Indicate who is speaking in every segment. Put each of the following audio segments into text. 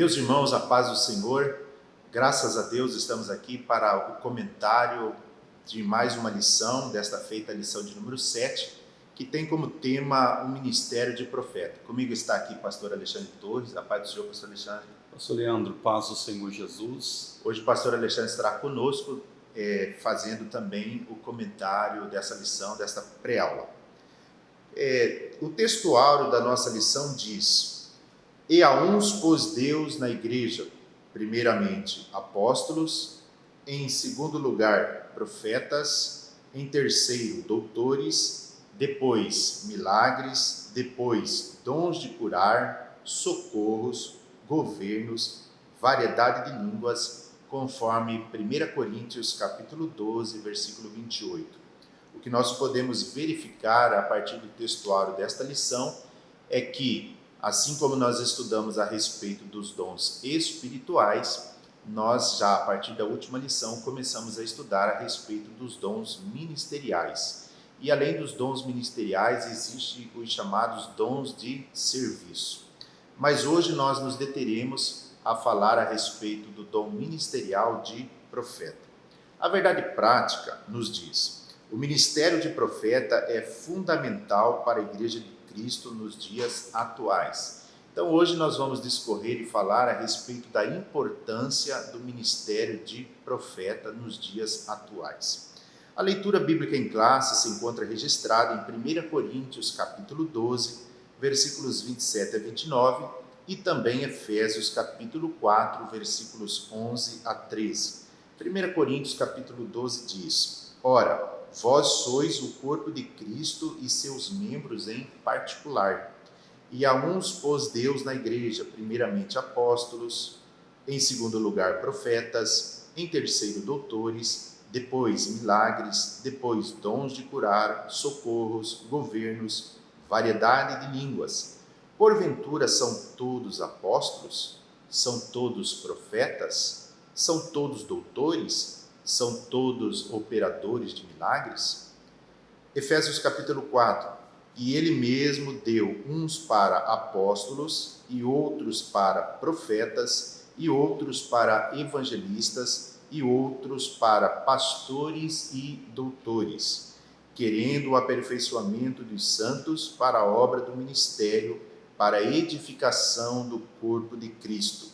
Speaker 1: Meus irmãos, a paz do Senhor, graças a Deus estamos aqui para o comentário de mais uma lição, desta feita a lição de número 7, que tem como tema o ministério de profeta. Comigo está aqui pastor Alexandre Torres, a paz do Senhor, pastor Alexandre.
Speaker 2: Pastor Leandro, paz do Senhor Jesus.
Speaker 1: Hoje o pastor Alexandre estará conosco, fazendo também o comentário dessa lição, desta pré-aula. O textuário da nossa lição diz: e a uns pôs Deus na igreja, primeiramente apóstolos, em segundo lugar profetas, em terceiro doutores, depois milagres, depois dons de curar, socorros, governos, variedade de línguas, conforme 1 Coríntios capítulo 12, versículo 28. O que nós podemos verificar a partir do textuário desta lição é que, assim como nós estudamos a respeito dos dons espirituais, nós já a partir da última lição começamos a estudar a respeito dos dons ministeriais. E além dos dons ministeriais, existem os chamados dons de serviço. Mas hoje nós nos deteremos a falar a respeito do dom ministerial de profeta. A verdade prática nos diz: o ministério de profeta é fundamental para a Igreja de Cristo nos dias atuais. Então hoje nós vamos discorrer e falar a respeito da importância do ministério de profeta nos dias atuais. A leitura bíblica em classe se encontra registrada em 1 Coríntios capítulo 12, versículos 27 a 29 e também Efésios capítulo 4, versículos 11 a 13. 1 Coríntios capítulo 12 diz: ora, vós sois o corpo de Cristo e seus membros em particular. E a uns pôs Deus na igreja, primeiramente apóstolos, em segundo lugar profetas, em terceiro doutores, depois milagres, depois dons de curar, socorros, governos, variedade de línguas. Porventura são todos apóstolos? São todos profetas? São todos doutores? São todos operadores de milagres? Efésios capítulo 4. E ele mesmo deu uns para apóstolos, e outros para profetas, e outros para evangelistas, e outros para pastores e doutores, querendo o aperfeiçoamento dos santos para a obra do ministério, para a edificação do corpo de Cristo,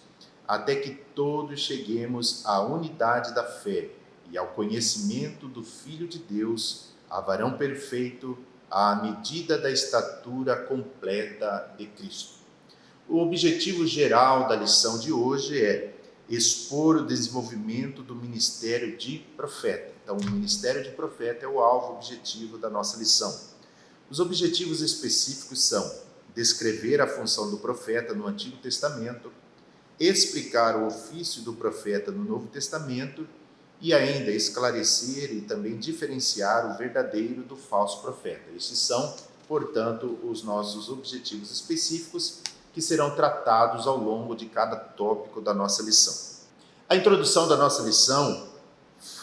Speaker 1: até que todos cheguemos à unidade da fé e ao conhecimento do Filho de Deus, a varão perfeito, à medida da estatura completa de Cristo. O objetivo geral da lição de hoje é expor o desenvolvimento do ministério de profeta. Então, o ministério de profeta é o alvo objetivo da nossa lição. Os objetivos específicos são descrever a função do profeta no Antigo Testamento, explicar o ofício do profeta no Novo Testamento e ainda esclarecer e também diferenciar o verdadeiro do falso profeta. Esses são, portanto, os nossos objetivos específicos que serão tratados ao longo de cada tópico da nossa lição. A introdução da nossa lição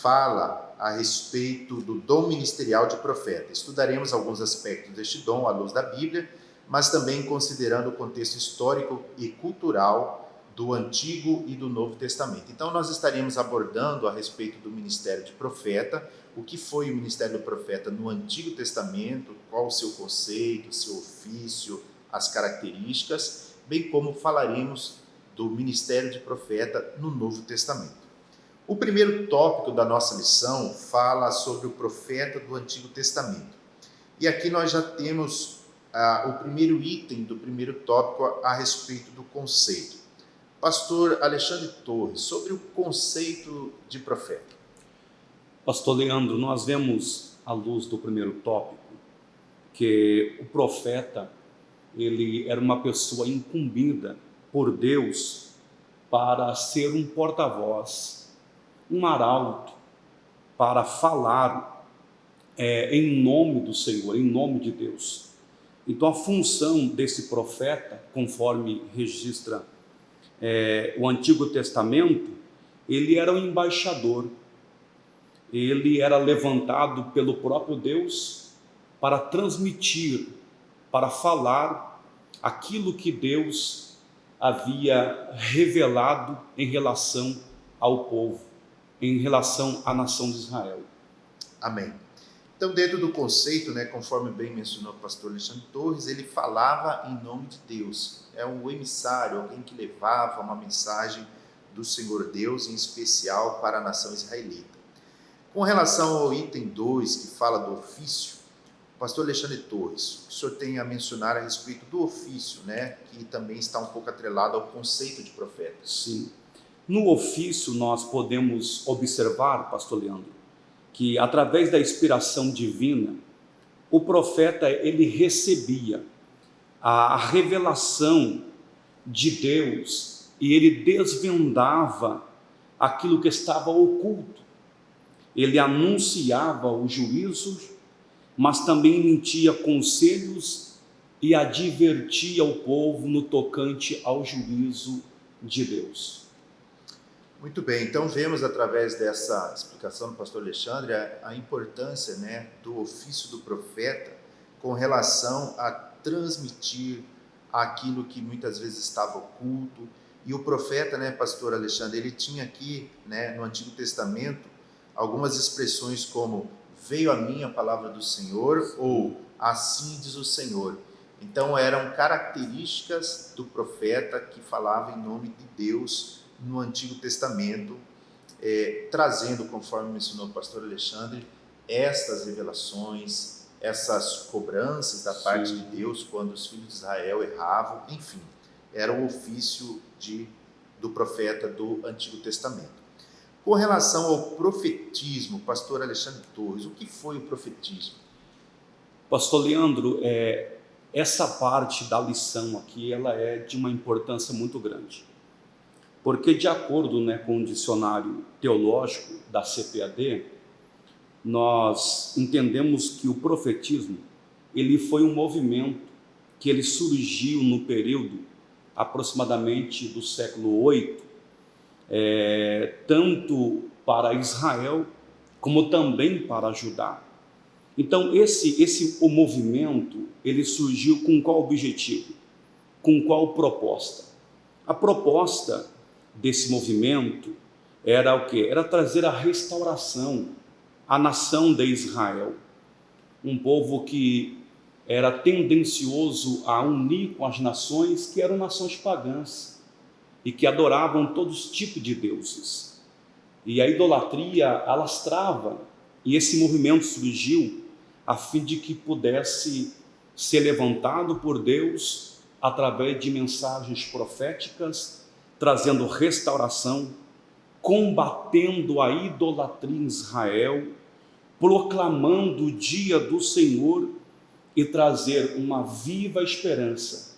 Speaker 1: fala a respeito do dom ministerial de profeta. Estudaremos alguns aspectos deste dom à luz da Bíblia, mas também considerando o contexto histórico e cultural do Antigo e do Novo Testamento. Então nós estaremos abordando a respeito do ministério de profeta, o que foi o ministério do profeta no Antigo Testamento, qual o seu conceito, seu ofício, as características, bem como falaremos do ministério de profeta no Novo Testamento. O primeiro tópico da nossa lição fala sobre o profeta do Antigo Testamento. E aqui nós já temos o primeiro item do primeiro tópico a respeito do conceito. Pastor Alexandre Torres, sobre o conceito de profeta.
Speaker 2: Pastor Leandro, nós vemos, à luz do primeiro tópico, que o profeta, ele era uma pessoa incumbida por Deus para ser um porta-voz, um arauto, para falar em nome do Senhor, em nome de Deus. Então a função desse profeta, conforme registra o Antigo Testamento, ele era um embaixador, ele era levantado pelo próprio Deus para transmitir, para falar aquilo que Deus havia revelado em relação ao povo, em relação à nação de Israel.
Speaker 1: Amém. Então, dentro do conceito, né, conforme bem mencionou o pastor Alexandre Torres, ele falava em nome de Deus. É um emissário, alguém que levava uma mensagem do Senhor Deus, em especial para a nação israelita. Com relação ao item 2, que fala do ofício, pastor Alexandre Torres, o senhor tem a mencionar a respeito do ofício, né, que também está um pouco atrelado ao conceito de profeta.
Speaker 2: Sim. No ofício nós podemos observar, pastor Leandro, que através da inspiração divina, o profeta ele recebia a revelação de Deus e ele desvendava aquilo que estava oculto. Ele anunciava os juízos, mas também emitia conselhos e advertia o povo no tocante ao juízo de Deus.
Speaker 1: Muito bem, então vemos através dessa explicação do pastor Alexandre a importância, né, do ofício do profeta com relação a transmitir aquilo que muitas vezes estava oculto. E o profeta, né, pastor Alexandre, ele tinha aqui, né, no Antigo Testamento algumas expressões como veio a mim a palavra do Senhor ou assim diz o Senhor. Então eram características do profeta que falava em nome de Deus no Antigo Testamento, trazendo, conforme mencionou o pastor Alexandre, estas revelações, essas cobranças da parte de Deus quando os filhos de Israel erravam, enfim, era o ofício do profeta do Antigo Testamento. Com relação ao profetismo, pastor Alexandre Torres, o que foi o profetismo?
Speaker 2: Pastor Leandro, essa parte da lição aqui, ela é de uma importância muito grande. Porque de acordo, né, com o dicionário teológico da CPAD, nós entendemos que o profetismo ele foi um movimento que ele surgiu no período aproximadamente do século VIII, tanto para Israel como também para Judá. Então o movimento ele surgiu com qual objetivo? Com qual proposta? A proposta desse movimento era o quê? Era trazer a restauração à nação de Israel, um povo que era tendencioso a unir com as nações que eram nações pagãs e que adoravam todos os tipos de deuses. E a idolatria alastrava, e esse movimento surgiu a fim de que pudesse ser levantado por Deus através de mensagens proféticas, trazendo restauração, combatendo a idolatria em Israel, proclamando o dia do Senhor e trazer uma viva esperança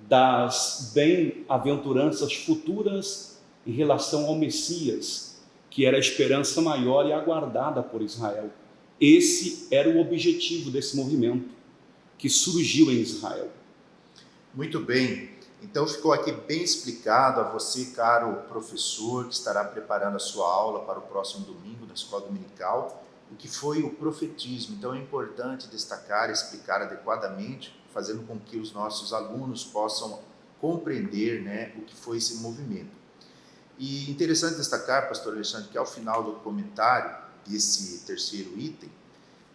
Speaker 2: das bem-aventuranças futuras em relação ao Messias, que era a esperança maior e aguardada por Israel. Esse era o objetivo desse movimento que surgiu em Israel.
Speaker 1: Muito bem. Então ficou aqui bem explicado a você, caro professor, que estará preparando a sua aula para o próximo domingo na escola dominical, o que foi o profetismo. Então é importante destacar e explicar adequadamente, fazendo com que os nossos alunos possam compreender, né, o que foi esse movimento. E interessante destacar, pastor Alexandre, que ao final do comentário desse terceiro item,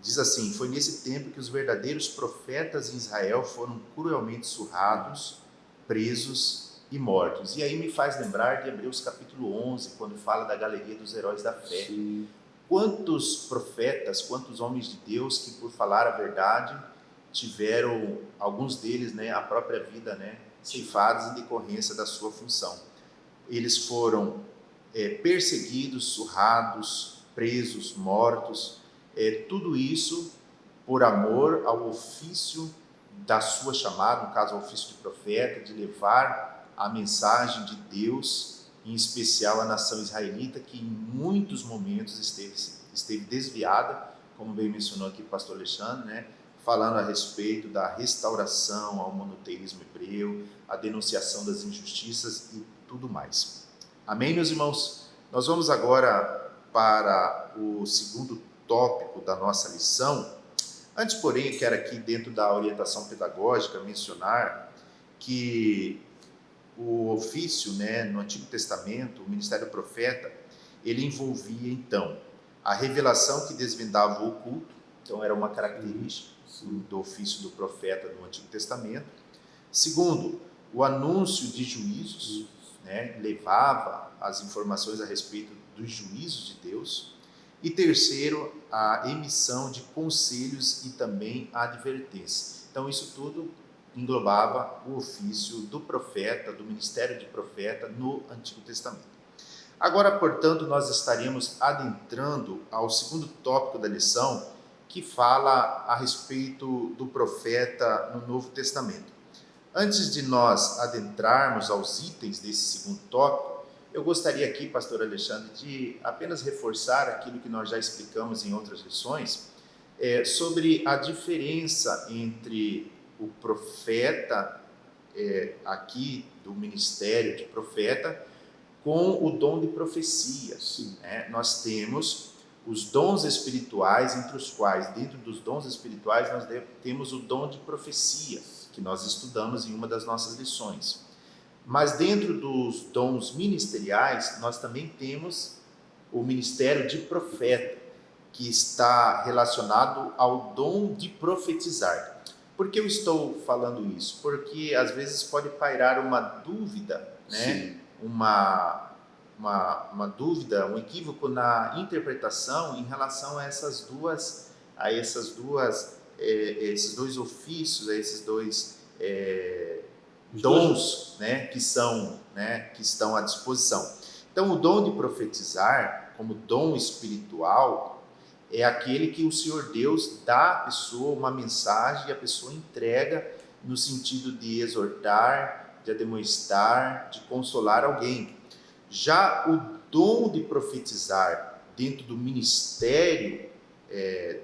Speaker 1: diz assim: foi nesse tempo que os verdadeiros profetas em Israel foram cruelmente surrados, presos e mortos. E aí me faz lembrar de Hebreus capítulo 11, quando fala da galeria dos heróis da fé.
Speaker 2: Sim.
Speaker 1: Quantos profetas, quantos homens de Deus que, por falar a verdade, tiveram, alguns deles, né, a própria vida, né, ceifados em decorrência da sua função. Eles foram perseguidos, surrados, presos, mortos, tudo isso por amor ao ofício da sua chamada, no caso ao ofício de profeta, de levar a mensagem de Deus, em especial à nação israelita, que em muitos momentos esteve desviada, como bem mencionou aqui o pastor Alexandre, né, falando a respeito da restauração ao monoteísmo hebreu, a denunciação das injustiças e tudo mais. Amém, meus irmãos? Nós vamos agora para o segundo tópico da nossa lição. Antes, porém, eu quero aqui, dentro da orientação pedagógica, mencionar que o ofício, né, no Antigo Testamento, o ministério do profeta, ele envolvia, então, a revelação que desvendava o oculto, então era uma característica do ofício do profeta no Antigo Testamento. Segundo, o anúncio de juízos, né, levava as informações a respeito dos juízos de Deus. E terceiro, a emissão de conselhos e também a advertência. Então isso tudo englobava o ofício do profeta, do ministério de profeta no Antigo Testamento. Agora, portanto, nós estaremos adentrando ao segundo tópico da lição, que fala a respeito do profeta no Novo Testamento. Antes de nós adentrarmos aos itens desse segundo tópico, eu gostaria aqui, pastor Alexandre, de apenas reforçar aquilo que nós já explicamos em outras lições, sobre a diferença entre o profeta, aqui do ministério de profeta, com o dom de profecias. Nós temos os dons espirituais, entre os quais, dentro dos dons espirituais, nós temos o dom de profecia, que nós estudamos em uma das nossas lições. Mas dentro dos dons ministeriais, nós também temos o ministério de profeta, que está relacionado ao dom de profetizar. Por que eu estou falando isso? Porque às vezes pode pairar uma dúvida, né? Uma dúvida, um equívoco na interpretação em relação a esses dois ofícios, a esses dois dons, né, que estão à disposição. Então, o dom de profetizar, como dom espiritual, é aquele que o Senhor Deus dá à pessoa uma mensagem e a pessoa entrega no sentido de exortar, de admoestar, de consolar alguém. Já o dom de profetizar dentro do ministério,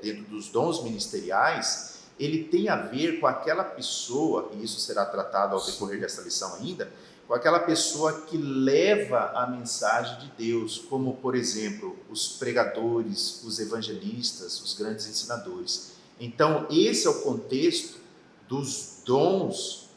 Speaker 1: dentro dos dons ministeriais, ele tem a ver com aquela pessoa, e isso será tratado ao decorrer dessa lição ainda, com aquela pessoa que leva a mensagem de Deus, como, por exemplo, os pregadores, os evangelistas, os grandes ensinadores. Então, esse é o contexto dos dons,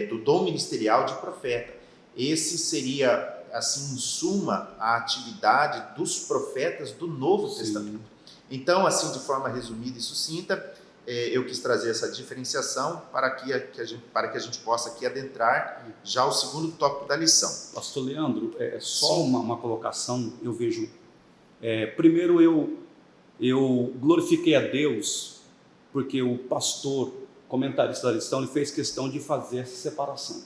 Speaker 1: do dom ministerial de profeta. Esse seria, assim, em suma, a atividade dos profetas do Novo Testamento. Então, assim, de forma resumida e sucinta, eu quis trazer essa diferenciação para que a gente possa aqui adentrar já ao segundo tópico da lição.
Speaker 2: Pastor Leandro, só uma colocação, eu vejo. Primeiro eu glorifiquei a Deus, porque o pastor, comentarista da lição, ele fez questão de fazer essa separação.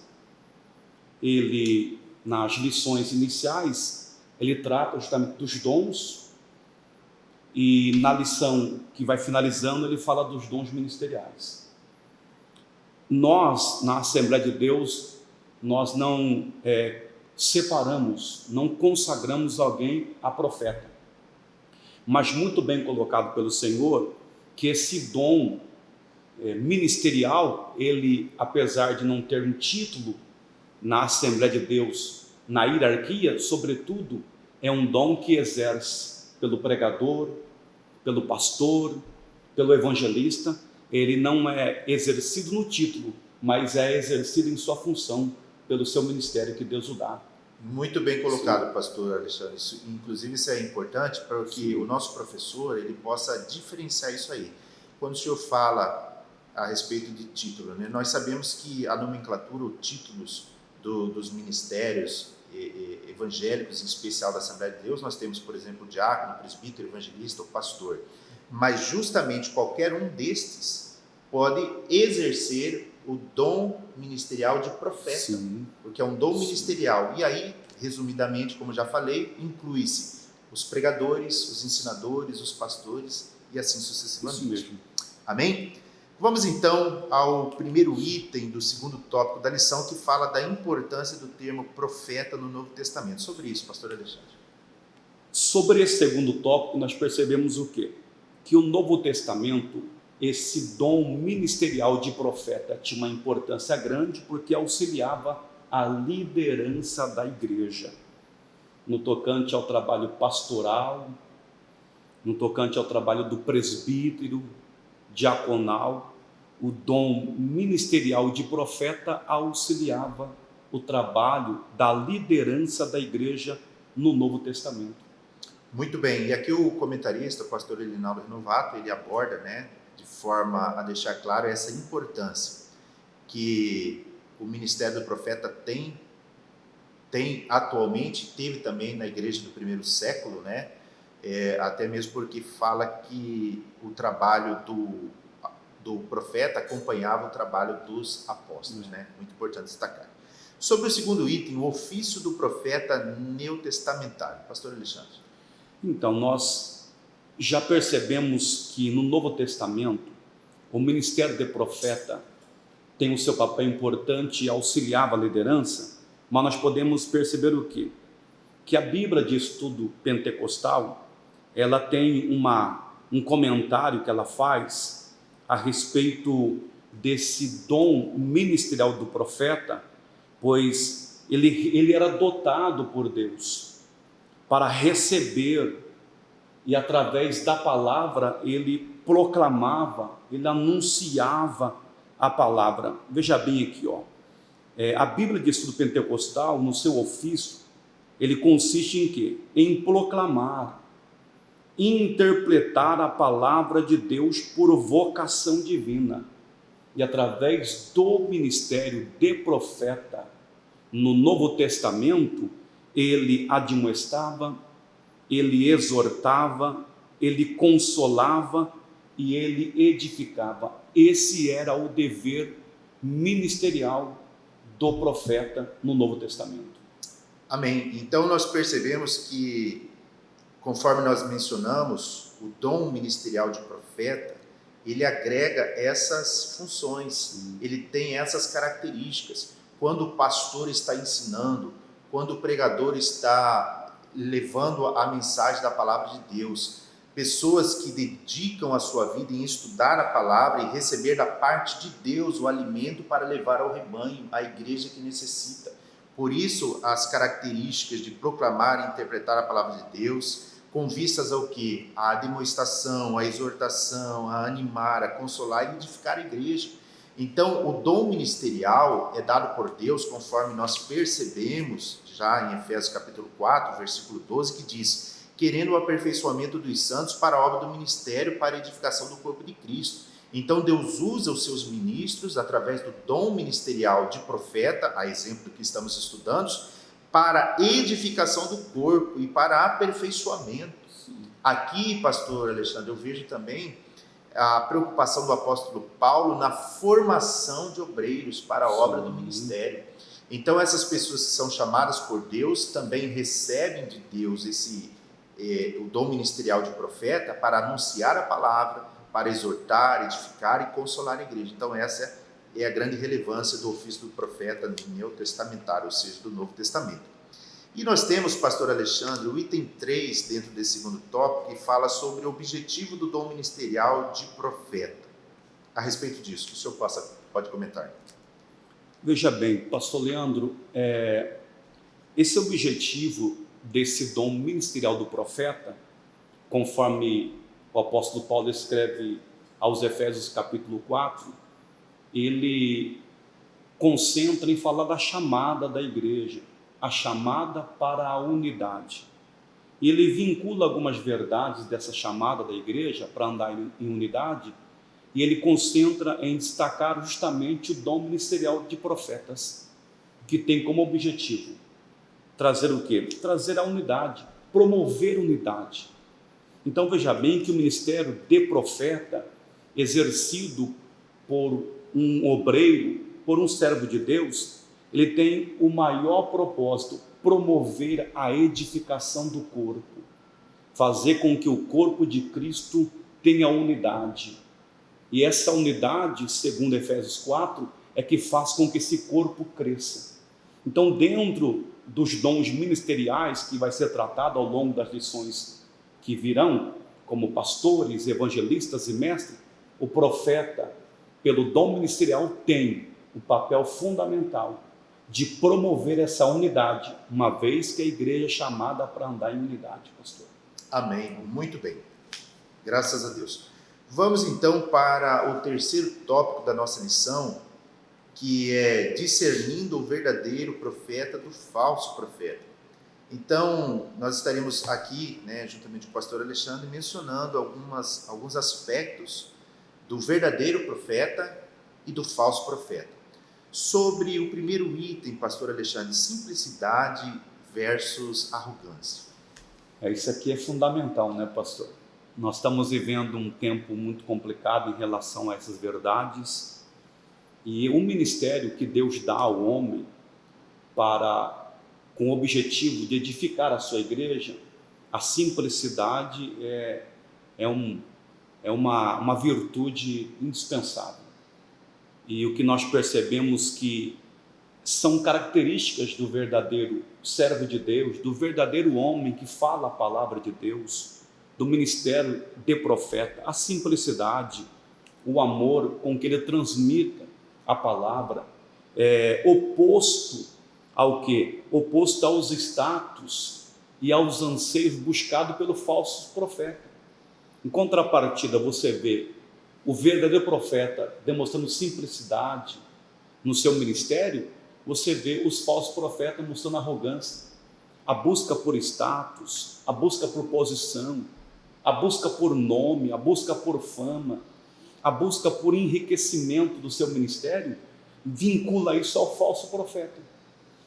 Speaker 2: Ele, nas lições iniciais, ele trata justamente dos dons, e na lição que vai finalizando, ele fala dos dons ministeriais. Nós, na Assembleia de Deus, nós não separamos, não consagramos alguém a profeta. Mas muito bem colocado pelo Senhor, que esse dom ministerial, ele, apesar de não ter um título na Assembleia de Deus, na hierarquia, sobretudo, é um dom que exerce pelo pregador, pelo pastor, pelo evangelista. Ele não é exercido no título, mas é exercido em sua função, pelo seu ministério que Deus o dá.
Speaker 1: Muito bem colocado, pastor Alexandre. Inclusive, isso é importante para que o nosso professor ele possa diferenciar isso aí. Quando o senhor fala a respeito de título, né, nós sabemos que a nomenclatura, os títulos dos ministérios evangélicos, em especial da Assembleia de Deus, nós temos, por exemplo, o diácono, o presbítero, o evangelista, o pastor. Mas justamente qualquer um destes pode exercer o dom ministerial de profeta, porque é um dom ministerial. E aí, resumidamente, como já falei, inclui-se os pregadores, os ensinadores, os pastores e assim sucessivamente.
Speaker 2: Isso mesmo.
Speaker 1: Amém? Vamos então ao primeiro item do segundo tópico da lição, que fala da importância do termo profeta no Novo Testamento. Sobre isso, pastor Alexandre.
Speaker 2: Sobre esse segundo tópico, nós percebemos o quê? Que o Novo Testamento, esse dom ministerial de profeta tinha uma importância grande, porque auxiliava a liderança da igreja, no tocante ao trabalho pastoral, no tocante ao trabalho do presbítero, diaconal. O dom ministerial de profeta auxiliava o trabalho da liderança da igreja no Novo Testamento.
Speaker 1: Muito bem, e aqui o comentarista, o pastor Elinaldo Renovato, ele aborda, né, de forma a deixar claro essa importância que o ministério do profeta tem atualmente, teve também na igreja do primeiro século, né, até mesmo porque fala que o trabalho do profeta acompanhava o trabalho dos apóstolos, né, muito importante destacar. Sobre o segundo item, o ofício do profeta neotestamentário. Pastor Alexandre.
Speaker 2: Então, nós já percebemos que no Novo Testamento, o ministério de profeta tem o seu papel importante e auxiliava a liderança, mas nós podemos perceber o quê? Que a Bíblia de Estudo Pentecostal, ela tem um comentário que ela faz a respeito desse dom ministerial do profeta, pois ele era dotado por Deus para receber, e através da palavra ele proclamava, ele anunciava a palavra. Veja bem aqui, a Bíblia de Estudo Pentecostal, no seu ofício, ele consiste em quê? Em proclamar, interpretar a palavra de Deus por vocação divina. E através do ministério de profeta, no Novo Testamento, ele admoestava, ele exortava, ele consolava e ele edificava. Esse era o dever ministerial do profeta no Novo Testamento.
Speaker 1: Amém. Então nós percebemos que, conforme nós mencionamos, o dom ministerial de profeta, ele agrega essas funções, ele tem essas características. Quando o pastor está ensinando, quando o pregador está levando a mensagem da palavra de Deus, pessoas que dedicam a sua vida em estudar a palavra e receber da parte de Deus o alimento para levar ao rebanho, à igreja que necessita. Por isso, as características de proclamar e interpretar a palavra de Deus, com vistas ao quê? A demonstração, a exortação, a animar, a consolar e edificar a igreja. Então, o dom ministerial é dado por Deus, conforme nós percebemos já em Efésios capítulo 4, versículo 12, que diz: querendo o aperfeiçoamento dos santos para a obra do ministério, para a edificação do corpo de Cristo. Então, Deus usa os seus ministros, através do dom ministerial de profeta, a exemplo do que estamos estudando, para edificação do corpo e para aperfeiçoamento. Aqui, pastor Alexandre, eu vejo também a preocupação do apóstolo Paulo na formação de obreiros para a obra do ministério. Então, essas pessoas que são chamadas por Deus também recebem de Deus o dom ministerial de profeta para anunciar a palavra, para exortar, edificar e consolar a igreja. Então, essa é a grande relevância do ofício do profeta neotestamentário, ou seja, do Novo Testamento. E nós temos, pastor Alexandre, o item 3 dentro desse segundo tópico, que fala sobre o objetivo do dom ministerial de profeta. A respeito disso, o senhor pode comentar.
Speaker 2: Veja bem, pastor Leandro, esse objetivo desse dom ministerial do profeta, conforme o apóstolo Paulo escreve aos Efésios capítulo 4, ele concentra em falar da chamada da igreja, a chamada para a unidade. E ele vincula algumas verdades dessa chamada da igreja para andar em unidade, e ele concentra em destacar justamente o dom ministerial de profetas, que tem como objetivo trazer o quê? Trazer a unidade, promover unidade. Então veja bem que o ministério de profeta, exercido por um obreiro, por um servo de Deus, ele tem o maior propósito: promover a edificação do corpo, fazer com que o corpo de Cristo tenha unidade. E essa unidade, segundo Efésios 4, é que faz com que esse corpo cresça. Então, dentro dos dons ministeriais que vai ser tratado ao longo das lições que virão, como pastores, evangelistas e mestres, o profeta, pelo dom ministerial, tem o papel fundamental de promover essa unidade, uma vez que a igreja é chamada para andar em unidade, pastor.
Speaker 1: Amém. Muito bem. Graças a Deus. Vamos então para o terceiro tópico da nossa lição, que é discernindo o verdadeiro profeta do falso profeta. Então, nós estaremos aqui, né, juntamente com o pastor Alexandre, mencionando alguns aspectos do verdadeiro profeta e do falso profeta. Sobre o primeiro item, pastor Alexandre, simplicidade versus arrogância.
Speaker 2: Isso aqui é fundamental, né, pastor? Nós estamos vivendo um tempo muito complicado em relação a essas verdades, e o ministério que Deus dá ao homem com o objetivo de edificar a sua igreja, a simplicidade é uma virtude indispensável. E o que nós percebemos que são características do verdadeiro servo de Deus, do verdadeiro homem que fala a palavra de Deus, do ministério de profeta, a simplicidade, o amor com que ele transmita a palavra, oposto ao quê? Oposto aos status e aos anseios buscados pelo falso profeta. Em contrapartida, você vê o verdadeiro profeta demonstrando simplicidade no seu ministério, você vê os falsos profetas mostrando arrogância, a busca por status, a busca por posição, a busca por nome, a busca por fama, a busca por enriquecimento do seu ministério, vincula isso ao falso profeta,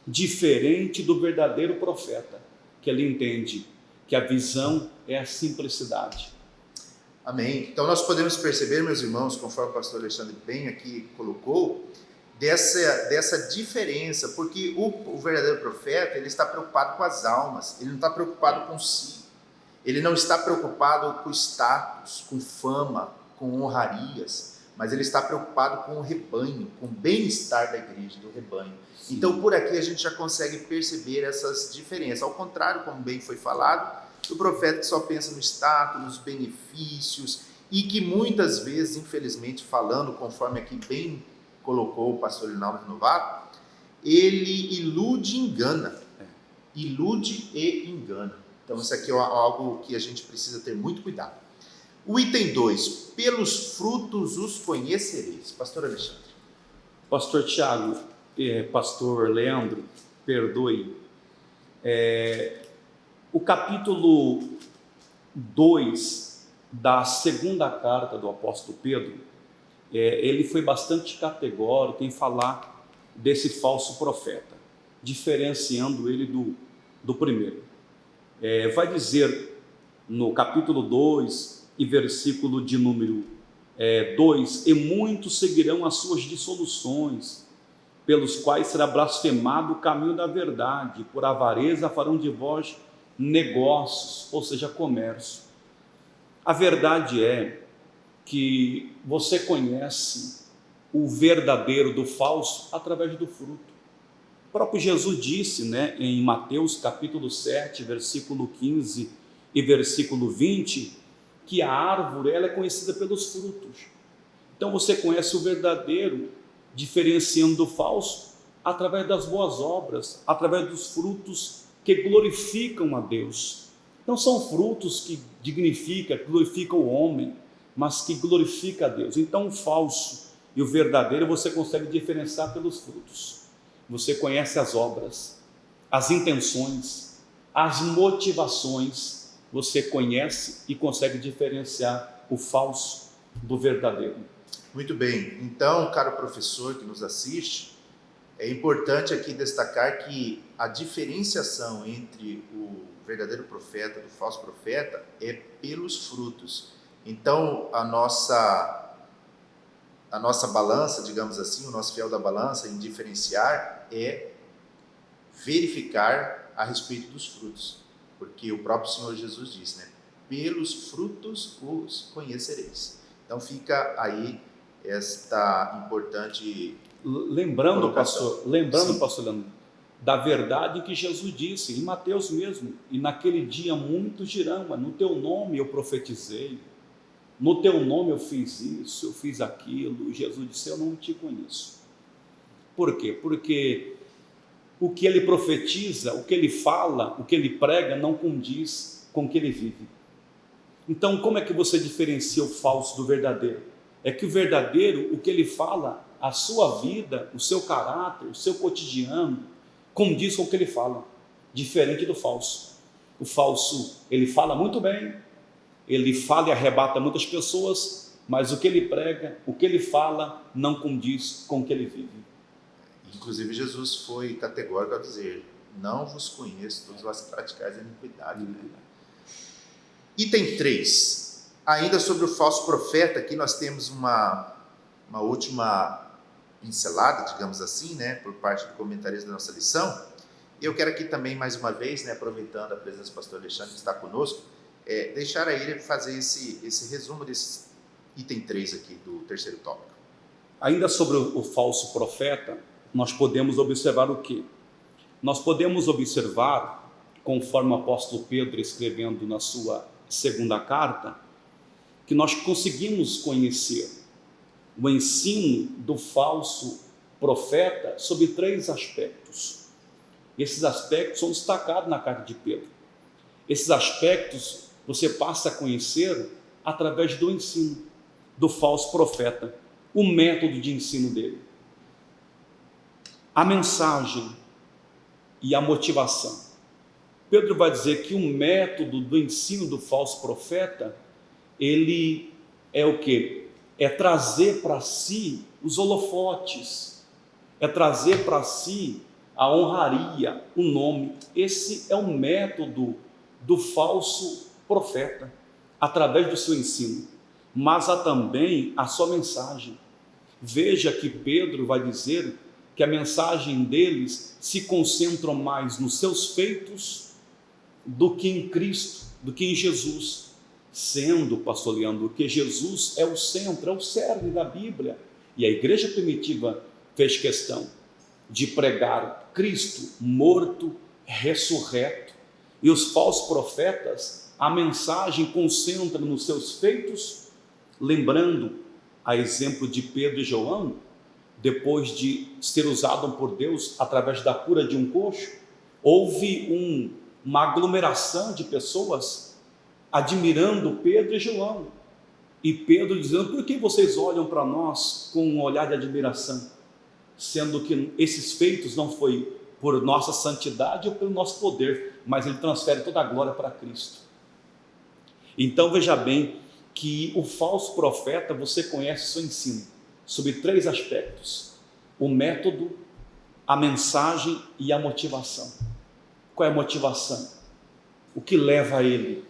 Speaker 2: diferente do verdadeiro profeta, que ele entende que a visão é a simplicidade.
Speaker 1: Amém. Então nós podemos perceber, meus irmãos, conforme o pastor Alexandre bem aqui colocou, dessa diferença, porque o verdadeiro profeta, ele está preocupado com as almas, ele não está preocupado com si, ele não está preocupado com status, com fama, com honrarias, mas ele está preocupado com o rebanho, com o bem-estar da igreja, do rebanho. Sim. Então por aqui a gente já consegue perceber essas diferenças, ao contrário, como bem foi falado, o profeta que só pensa no status, nos benefícios, e que muitas vezes, infelizmente, falando, conforme aqui bem colocou o pastor Linaldo Novato, ele ilude e engana. Ilude e engana. Então isso aqui é algo que a gente precisa ter muito cuidado. O item 2, pelos frutos os conhecereis. Pastor Alexandre.
Speaker 2: Pastor Tiago, pastor Leandro, perdoe. O capítulo 2 da segunda carta do apóstolo Pedro, ele foi bastante categórico em falar desse falso profeta, diferenciando ele do primeiro. Vai dizer no capítulo 2 e versículo de número 2, e muitos seguirão as suas dissoluções, pelos quais será blasfemado o caminho da verdade, por avareza farão de vós negócios, ou seja, comércio. A verdade é que você conhece o verdadeiro do falso através do fruto. O próprio Jesus disse, né, em Mateus capítulo 7, versículo 15 e versículo 20, que a árvore ela é conhecida pelos frutos. Então você conhece o verdadeiro, diferenciando do falso, através das boas obras, através dos frutos que glorificam a Deus. Não são frutos que dignificam, que glorificam o homem, mas que glorificam a Deus. Então o falso e o verdadeiro você consegue diferenciar pelos frutos. Você conhece as obras, as intenções, as motivações, você conhece e consegue diferenciar o falso do verdadeiro.
Speaker 1: Muito bem, então, caro professor que nos assiste, é importante aqui destacar que a diferenciação entre o verdadeiro profeta do falso profeta é pelos frutos. Então, a nossa balança, digamos assim, o nosso fiel da balança em diferenciar é verificar a respeito dos frutos, porque o próprio Senhor Jesus disse, né? Pelos frutos os conhecereis. Então fica aí esta importante
Speaker 2: lembrando, pastor Leandro, da verdade que Jesus disse em Mateus mesmo, e naquele dia muitos dirão, mas no teu nome eu profetizei, no teu nome eu fiz isso, eu fiz aquilo, e Jesus disse, eu não te conheço. Por quê? Porque o que ele profetiza, o que ele fala, o que ele prega não condiz com o que ele vive. Então como é que você diferencia o falso do verdadeiro? É que o verdadeiro, o que ele fala, a sua vida, o seu caráter, o seu cotidiano, condiz com o que ele fala, diferente do falso. O falso, ele fala muito bem, ele fala e arrebata muitas pessoas, mas o que ele prega, o que ele fala, não condiz com o que ele vive.
Speaker 1: Inclusive Jesus foi categórico ao dizer: não vos conheço, todos vós praticais a iniquidade. Item 3, ainda sobre o falso profeta, aqui nós temos uma última pincelada, digamos assim, né, por parte do comentarista da nossa lição. Eu quero aqui também, mais uma vez, né, aproveitando a presença do pastor Alexandre que está conosco, deixar a ele fazer esse resumo desse item 3 aqui do terceiro tópico.
Speaker 2: Ainda sobre o falso profeta, nós podemos observar o quê? Nós podemos observar, conforme o apóstolo Pedro escrevendo na sua segunda carta, que nós conseguimos conhecer o ensino do falso profeta sob 3 aspectos. Esses aspectos são destacados na carta de Pedro. Esses aspectos você passa a conhecer através do ensino do falso profeta, o método de ensino dele, a mensagem e a motivação. Pedro vai dizer que o método do ensino do falso profeta, ele é o quê? É trazer para si os holofotes, é trazer para si a honraria, o nome. Esse é o método do falso profeta, através do seu ensino, mas há também a sua mensagem. Veja que Pedro vai dizer que a mensagem deles se concentra mais nos seus feitos do que em Cristo, do que em Jesus, sendo, pastor Leandro, que Jesus é o centro, é o cerne da Bíblia, e a igreja primitiva fez questão de pregar Cristo morto, ressurreto, e os falsos profetas, a mensagem concentra nos seus feitos, lembrando a exemplo de Pedro e João, depois de ser usado por Deus através da cura de um coxo, houve uma aglomeração de pessoas admirando Pedro e João, e Pedro dizendo: por que vocês olham para nós com um olhar de admiração, sendo que esses feitos não foi por nossa santidade ou pelo nosso poder, mas ele transfere toda a glória para Cristo. Então veja bem que o falso profeta, você conhece o seu ensino sobre 3 aspectos: o método, a mensagem e a motivação. Qual é a motivação? O que leva ele,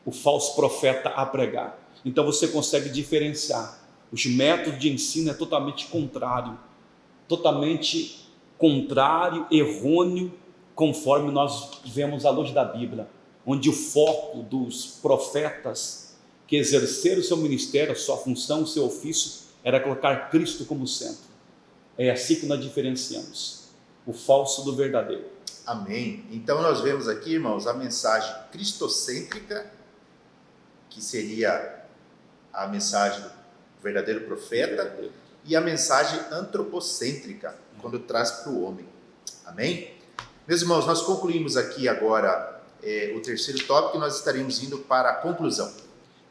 Speaker 2: o falso profeta, a pregar? Então você consegue diferenciar. Os métodos de ensino é totalmente contrário, errôneo, conforme nós vemos à luz da Bíblia, onde o foco dos profetas que exerceram o seu ministério, a sua função, o seu ofício, era colocar Cristo como centro. É assim que nós diferenciamos o falso do verdadeiro.
Speaker 1: Amém. Então nós vemos aqui, irmãos, a mensagem cristocêntrica, que seria a mensagem do verdadeiro profeta, e a mensagem antropocêntrica, quando traz para o homem. Amém? Meus irmãos, nós concluímos aqui agora o terceiro tópico e nós estaremos indo para a conclusão.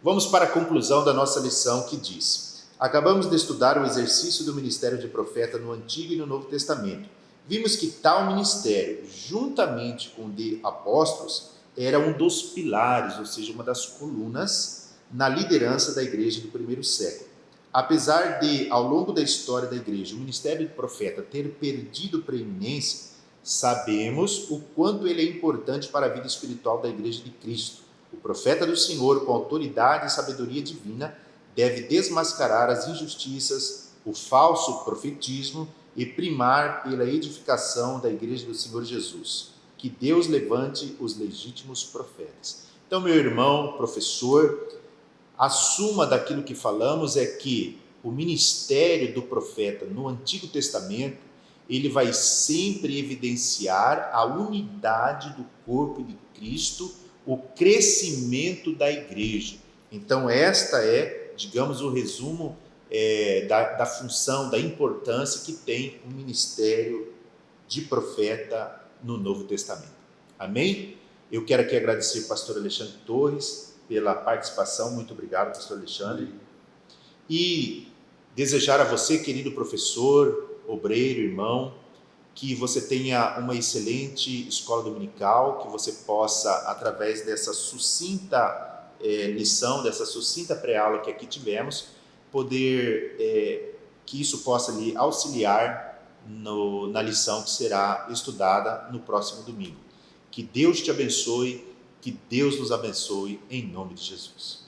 Speaker 1: Vamos para a conclusão da nossa lição, que diz: acabamos de estudar o exercício do ministério de profeta no Antigo e no Novo Testamento. Vimos que tal ministério, juntamente com o de apóstolos, era um dos pilares, ou seja, uma das colunas na liderança da igreja do primeiro século. Apesar de, ao longo da história da igreja, o ministério de profeta ter perdido preeminência, sabemos o quanto ele é importante para a vida espiritual da igreja de Cristo. O profeta do Senhor, com autoridade e sabedoria divina, deve desmascarar as injustiças, o falso profetismo e primar pela edificação da igreja do Senhor Jesus. Que Deus levante os legítimos profetas. Então, meu irmão, professor, a suma daquilo que falamos é que o ministério do profeta no Antigo Testamento, ele vai sempre evidenciar a unidade do corpo de Cristo, o crescimento da igreja. Então esta é, digamos, o resumo da função, da importância que tem o ministério de profeta no Novo Testamento. Amém? Eu quero aqui agradecer ao pastor Alexandre Torres pela participação. Muito obrigado, pastor Alexandre. E desejar a você, querido professor, obreiro, irmão, que você tenha uma excelente escola dominical, que você possa, através dessa sucinta lição, dessa sucinta pré-aula que aqui tivemos, poder, que isso possa lhe auxiliar na lição que será estudada no próximo domingo. Que Deus te abençoe, que Deus nos abençoe, em nome de Jesus.